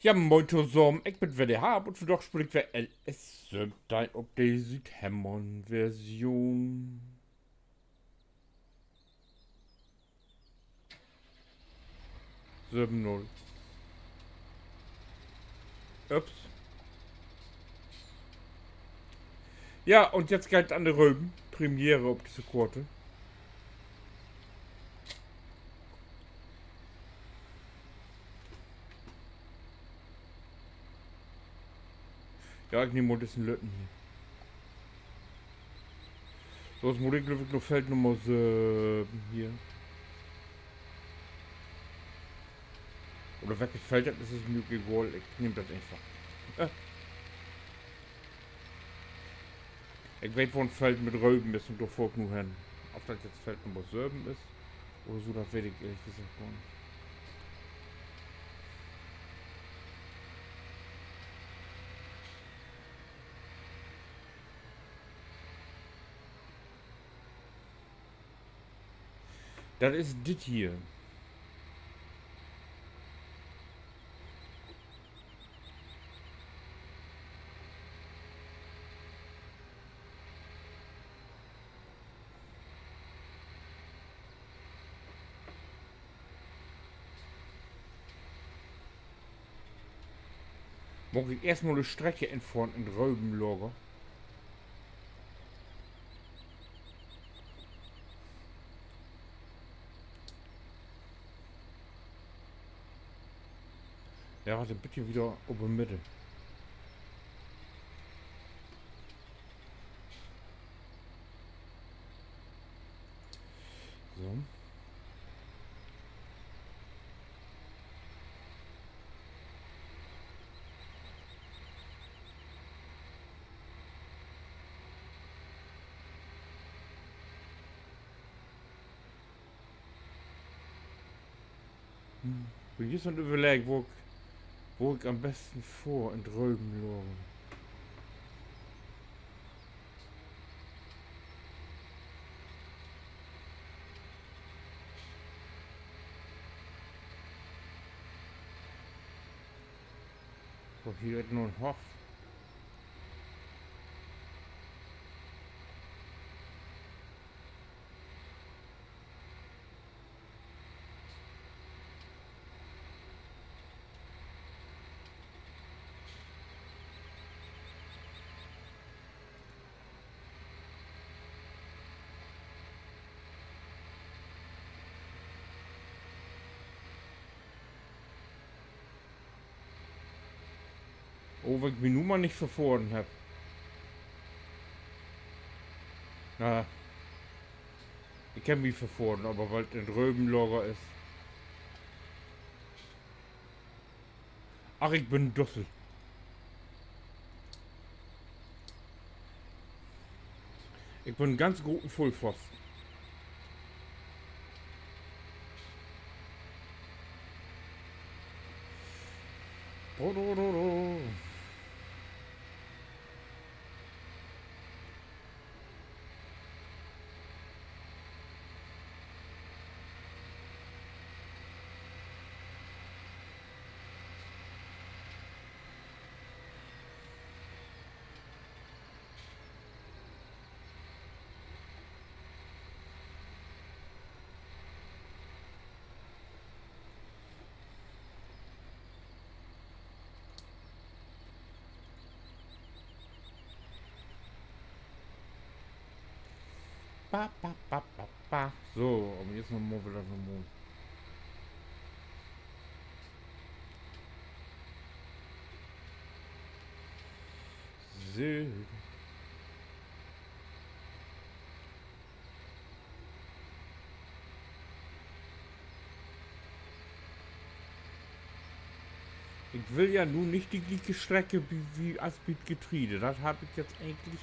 Ja, muito som. Ik ben weer de Haab und vandaag speel ik weer LS Subtime op de Zuid-Hemmon version. 7-0. Ups. Ja, und jetzt geht an der Röben. Premiere auf diese Korte. Ja, ich nehme mal diesen Löten hier. So, das muss ich glaube ich noch Feld Nummer 7 hier. Oder welches Feld das ist mir egal. Ich nehme das einfach. Ich weiß, wo ein Feld mit Röben ist und da folgt nur hin. Ob das jetzt Feld Nummer 7 ist oder so, das weiß ich ehrlich gesagt gar nicht. Das ist das hier. Mag ich erstmal eine Strecke entfernen in Röbenlager. Ja, warte, bitte wieder ober Mitte. So. Und jetzt mal überlegen, wo ich am besten vor in Röbenlager. So, hier ist nur ein Hof. Oh, wenn ich mich nun mal nicht verfahren habe. Na, ich kann mich verfahren, aber weil es ein Röbenlager ist. Ach, ich bin Dussel. Ich bin einen ganz guten Vollpfosten. Do, do, do, do. Ba, ba, ba, ba, ba. So, und jetzt nochmal wieder so Mond. So. Ich will ja nun nicht die gleiche Strecke wie Asbit Getriebe. Das habe ich jetzt eigentlich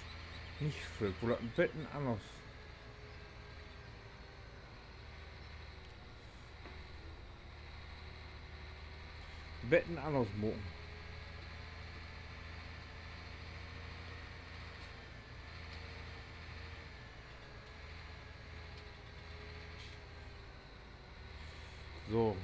nicht für. Oder ein Betten anders. Betten anders machen. So.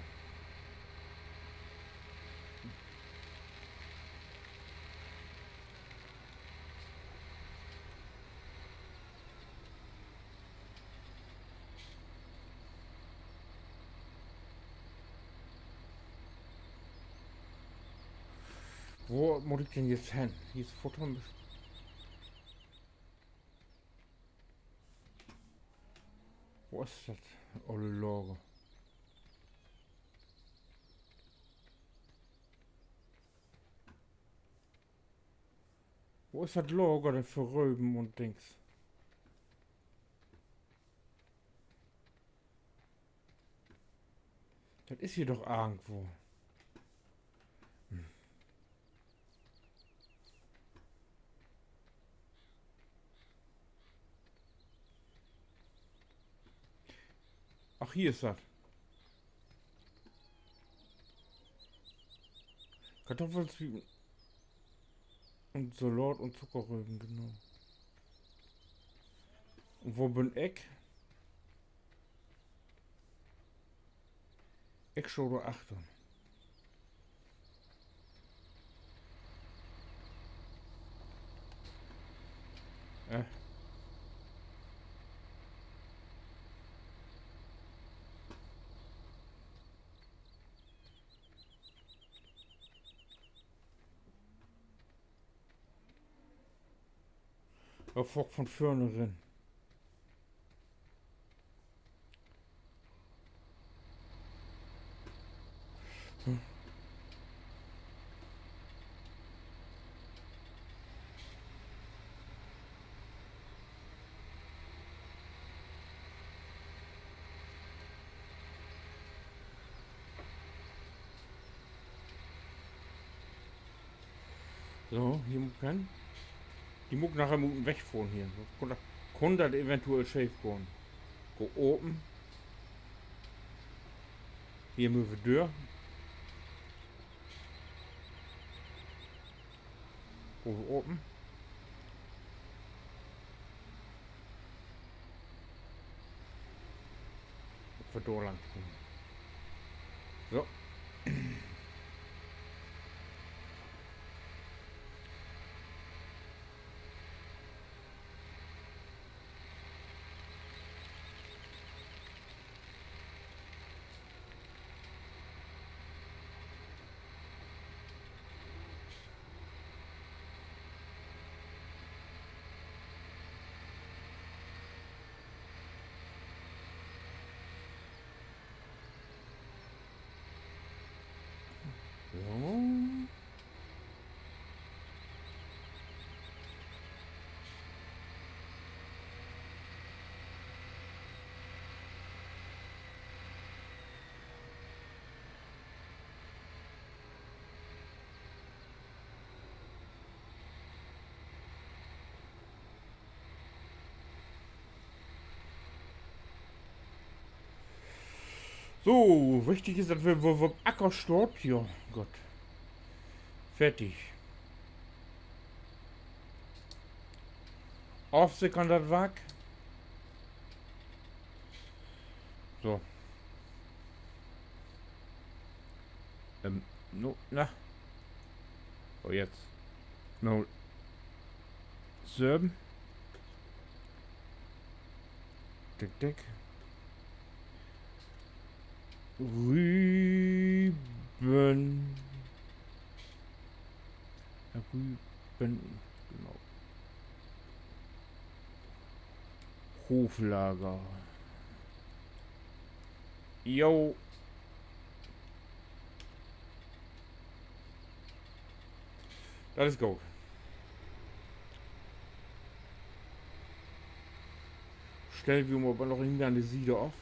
Wo muss ich denn jetzt hin? Hier ist Futter. Wo ist das? Olle Lager. Wo ist das Lager denn für Röben und Dings? Das ist hier doch irgendwo. Ach, hier ist das. Kartoffelzwiebeln und Salat und Zuckerrüben, genau. Und wo bin ich? Ich schaue da achter. Äh. Auf von vorne rein. So, hier muss kein. Die muss nachher wegfahren hier. Kann das eventuell schief gehen. Go open. Hier müssen wir durch. Go open. Für da lang gehen. So. So. So, wichtig ist, dass wir wo Acker stort. Ja, Gott. Fertig. Aufsickern das Wack. So. No, na. Oh, jetzt. No. Serben. Dick, dick. Rüben. Rüben. Genau. Hoflager. Jo. Das ist gut. Stellen wir mal aber noch irgendwie eine Siede auf.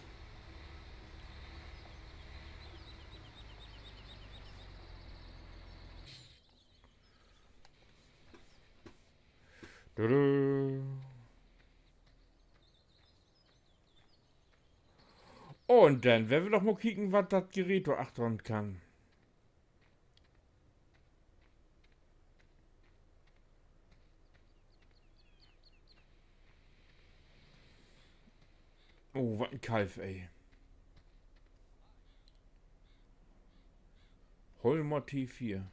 Und dann werden wir doch mal kicken, was das Gerät da achtern kann. Oh, was ein Kalf, ey. Holmer T4.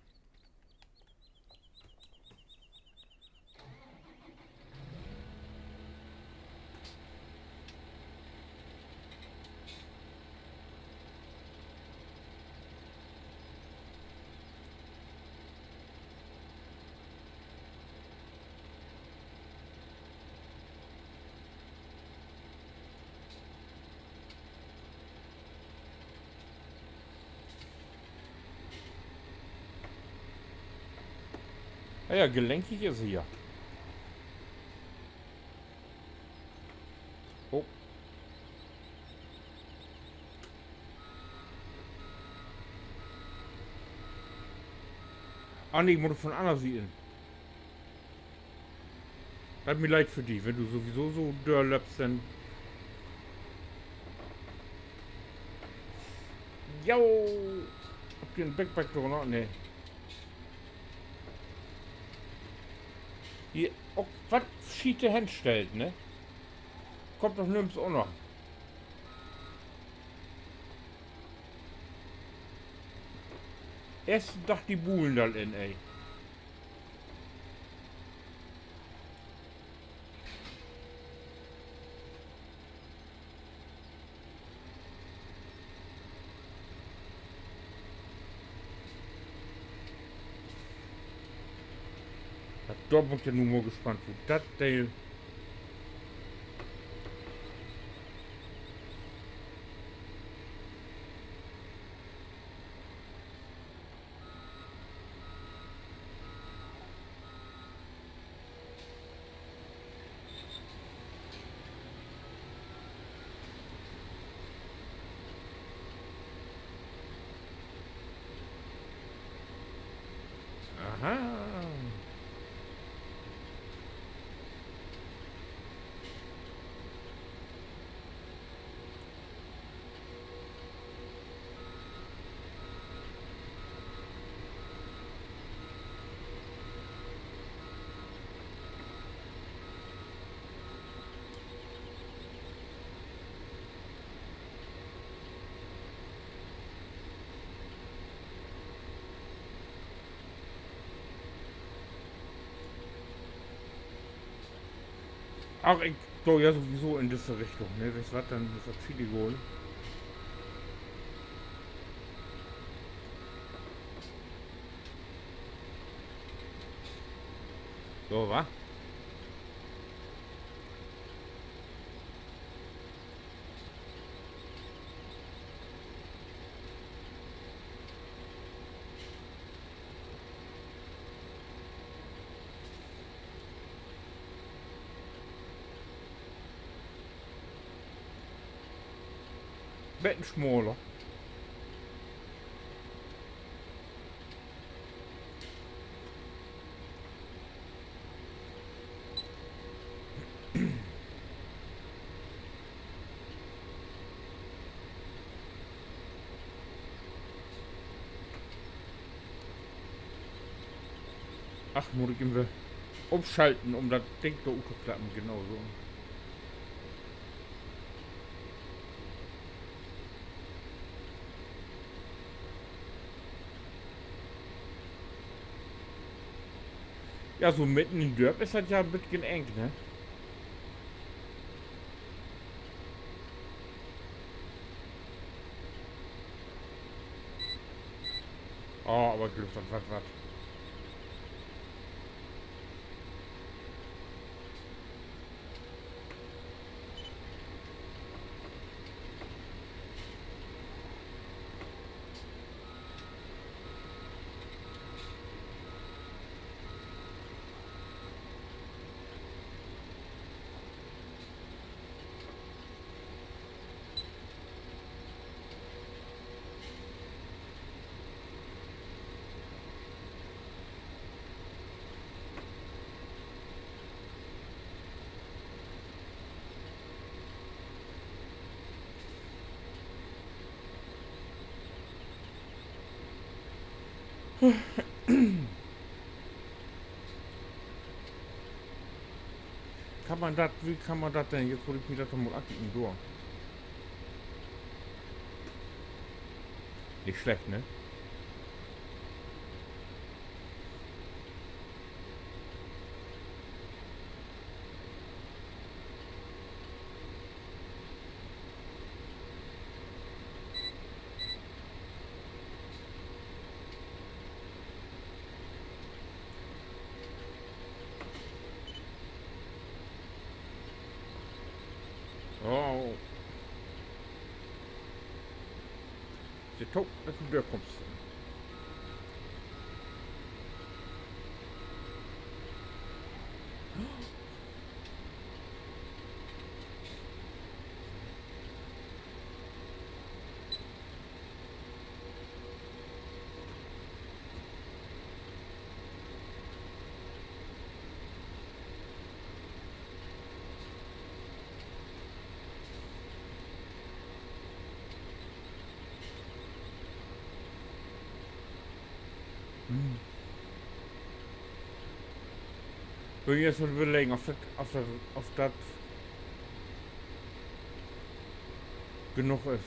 Ah ja, gelenkig ist sie ja. Oh. Ah nee, ich muss von Anna sehen. Tut mir leid für dich, wenn du sowieso so dörrlöpst, dann. Jo! Habt ihr einen Backpack drin? Nee. Hier, oh, was Schiete hinstellt, ne? Kommt doch nirgends auch noch. Erst Dach die Buhlen da in, ey. Da bin ich ja nun mal gespannt, wo das Teil. Aha. Ach, ich so ja sowieso in diese Richtung, ne? Weißt du was, dann ist das Chili holen. So, wa? Betten schmaler. Ach, muss ich irgendwie umschalten, um das Ding da umzuklappen, genauso. Ja, so mitten im Dörp ist das ja ein bisschen eng, ne? Oh, aber Glück, was. Wie kann man das denn? Jetzt wurde ich mir das doch mal angucken, durch. Nicht schlecht, ne? Oh. Der Tod, dass du da kommst. Will ich jetzt mal überlegen, auf das genug ist.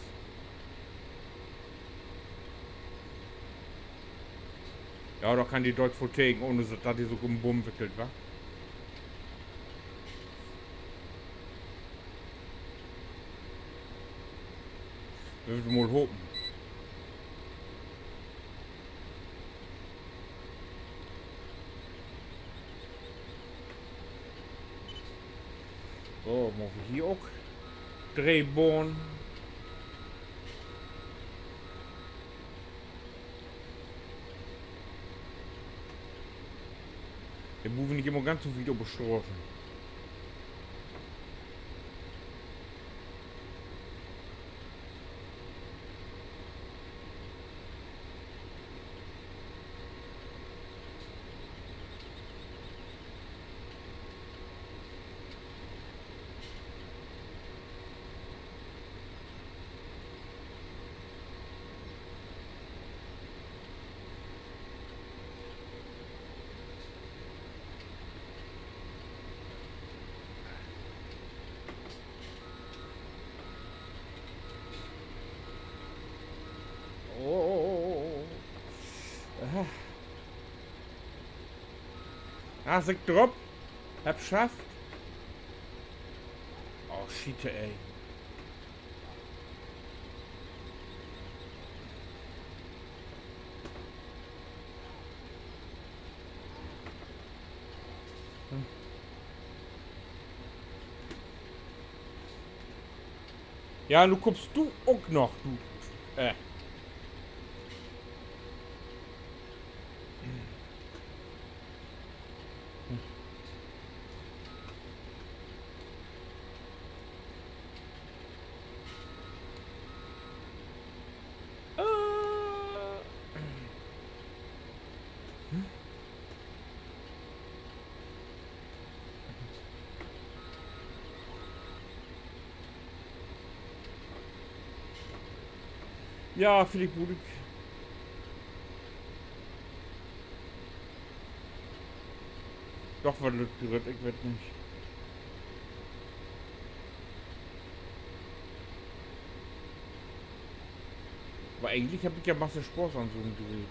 Ja, da kann die dort vertegen, ohne dass die so um den Bumm wickelt, wa? Wir würden mal hoffen. So, machen wir hier auch Drehbohren. Der muss nicht immer ganz so viel überstraßen. Oh. Aha. Hast du drauf? Hab geschafft. Oh, Schiete, ey. Ja, du kommst du auch noch, du. Ja, Philipp Budik. Doch, weil das gerührt, ich werd nicht. Aber eigentlich habe ich ja Masse Sport an so einem Gerät.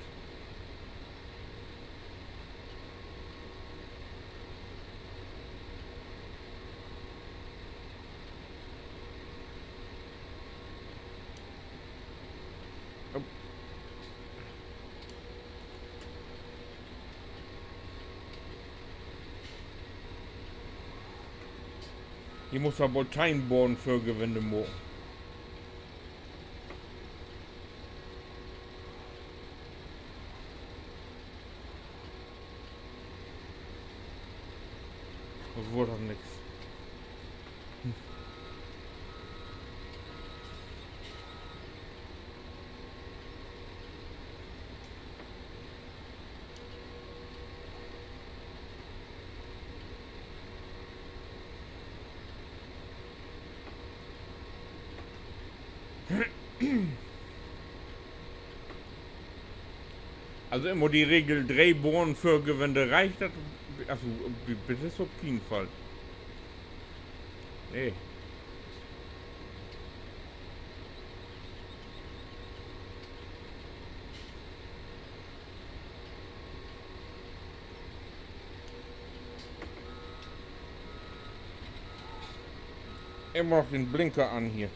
Hier muss man wohl Teinbohren für Gewinde machen. Das wurde doch nix. Also immer die Regel Drehbohren für Gewinde reicht das. Also bitte ist auf jeden Fall. Nee. Immer noch den Blinker an hier.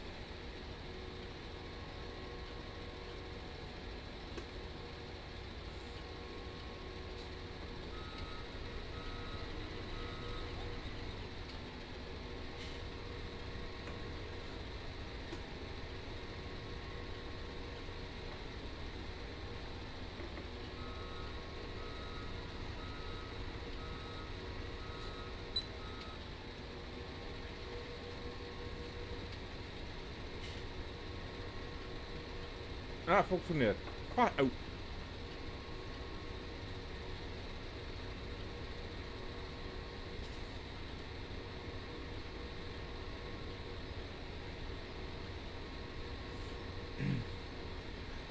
Ah, funktioniert. Ah, oh.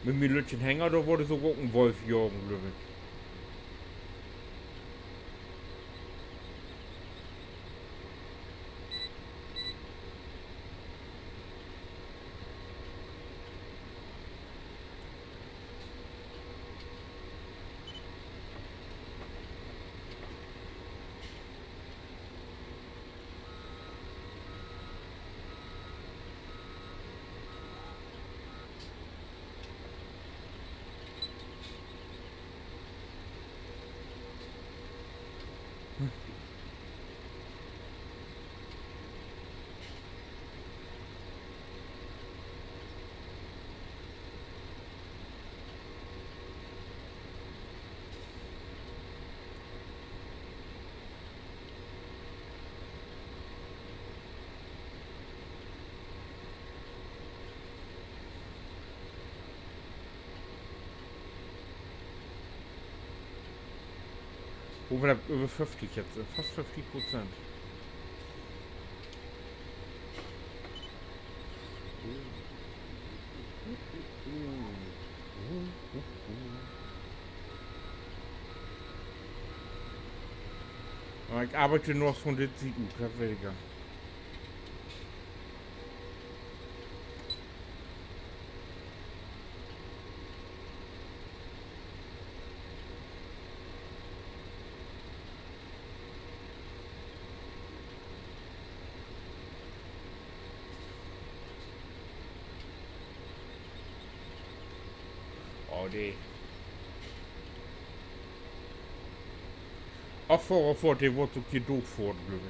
Mit mir Lütchen Hänger, da wurde sogar ein Wolf jagen, glaube ich. Wo wir da über 50 jetzt sind. Fast 50%. Aber ich arbeite nur von der CDU, kein weniger. Oh, die. Auch vor, der wird so hier doof vor, glaube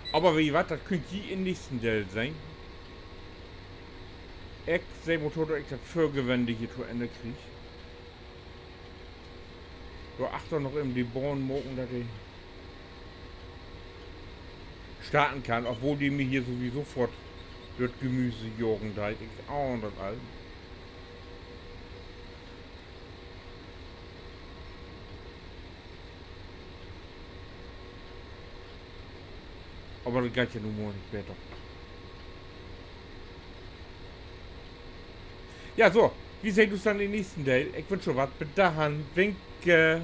ich. Aber wie was, das könnte je in nächsten Teil sein. Ich sehe Motor, ich das Vorgewende hier zu Ende krieg. Du achte noch im die Born morgen, dass ich starten kann, obwohl die mir hier sowieso fort wird Gemüse jagen, da ich auch und das all. Aber das geht ja nun mal nicht besser. Ja, so. Wie seht ihr es dann im nächsten Teil? Ich wünsche was. Bis dahin. Winke.